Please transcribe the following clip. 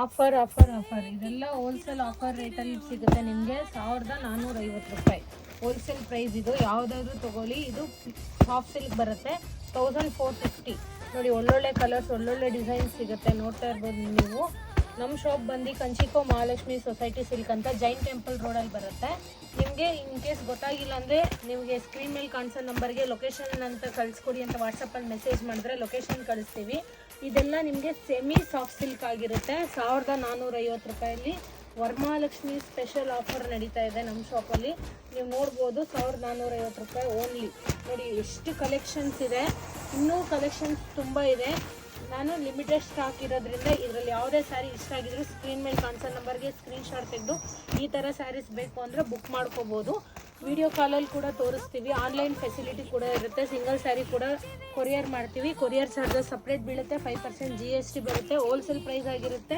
Offer offer offer ಇದೆಲ್ಲ wholesale offer ರೇಟಲ್ಲಿ ಸಿಗುತ್ತೆ ನಿಮಗೆ 1450 ರೂಪಾಯಿ ಹೋಲ್ಸೇಲ್ ಪ್ರೈಸ್. ಇದು ಯಾವುದಾದ್ರೂ ತೊಗೊಳ್ಳಿ. ಇದು ಸಾಫ್ಟ್ ಸಿಲ್ಕ್ ಬರುತ್ತೆ 1450. ನೋಡಿ ಒಳ್ಳೊಳ್ಳೆ ಕಲರ್ಸ್ ಒಳ್ಳೊಳ್ಳೆ ಡಿಸೈನ್ಸ್ ಸಿಗುತ್ತೆ. ನೋಡ್ತಾ ಇರ್ಬೋದು ನೀವು. ನಮ್ಮ ಶಾಪ್ ಬಂದು ಕಂಚಿಕೋ ಮಹಾಲಕ್ಷ್ಮಿ ಸೊಸೈಟಿ ಸಿಲ್ಕ್ ಅಂತ ಜೈನ್ ಟೆಂಪಲ್ ರೋಡಲ್ಲಿ ಬರುತ್ತೆ. ನಿಮಗೆ ಇನ್ ಕೇಸ್ ಗೊತ್ತಾಗಿಲ್ಲ ಅಂದರೆ ನಿಮಗೆ ಸ್ಕ್ರೀನ್ ಮೇಲೆ ಕಾಣಿಸೋ ನಂಬರ್ಗೆ ಲೊಕೇಶನ್ ಅಂತ ಕಳಿಸ್ಕೊಡಿ ಅಂತ ವಾಟ್ಸಪ್ಪಲ್ಲಿ ಮೆಸೇಜ್ ಮಾಡಿದ್ರೆ ಲೊಕೇಶನ್ ಕಳಿಸ್ತೀವಿ. ಇದೆಲ್ಲ ನಿಮಗೆ ಸೆಮಿ ಸಾಫ್ಟ್ ಸಿಲ್ಕ್ ಆಗಿರುತ್ತೆ 1450 ರೂಪಾಯಲ್ಲಿ. ವರಮಹಾಲಕ್ಷ್ಮಿ ಸ್ಪೆಷಲ್ ಆಫರ್ ನಡೀತಾ ಇದೆ ನಮ್ಮ ಶಾಪಲ್ಲಿ. ನೀವು ನೋಡ್ಬೋದು 1450 ರೂಪಾಯಿ ಓನ್ಲಿ. ನೋಡಿ ಎಷ್ಟು ಕಲೆಕ್ಷನ್ಸ್ ಇದೆ. ಇನ್ನೂ ಕಲೆಕ್ಷನ್ಸ್ ತುಂಬ ಇದೆ. ನಾನು ಲಿಮಿಟೆಡ್ ಸ್ಟಾಕ್ ಇರೋದ್ರಿಂದ ಇದರಲ್ಲಿ ಯಾವುದೇ ಸ್ಯಾರಿ ಇಷ್ಟ ಆಗಿದ್ರು ಸ್ಕ್ರೀನ್ ಮೇಲೆ ಕಾಣಿಸೋ ನಂಬರ್ಗೆ ಸ್ಕ್ರೀನ್ಶಾಟ್ ತೆಗೆದು ಈ ಥರ ಸ್ಯಾರೀಸ್ ಬೇಕು ಅಂದರೆ ಬುಕ್ ಮಾಡ್ಕೋಬೋದು. ವಿಡಿಯೋ ಕಾಲಲ್ಲಿ ಕೂಡ ತೋರಿಸ್ತೀವಿ. ಆನ್ಲೈನ್ ಫೆಸಿಲಿಟಿ ಕೂಡ ಇರುತ್ತೆ. ಸಿಂಗಲ್ ಸ್ಯಾರಿ ಕೂಡ ಕೊರಿಯರ್ ಮಾಡ್ತೀವಿ. ಕೊರಿಯರ್ ಚಾರ್ಜಸ್ ಸಪ್ರೇಟ್ ಬೀಳುತ್ತೆ. 5% GST ಬರುತ್ತೆ. ಹೋಲ್ಸೇಲ್ ಪ್ರೈಸ್ ಆಗಿರುತ್ತೆ.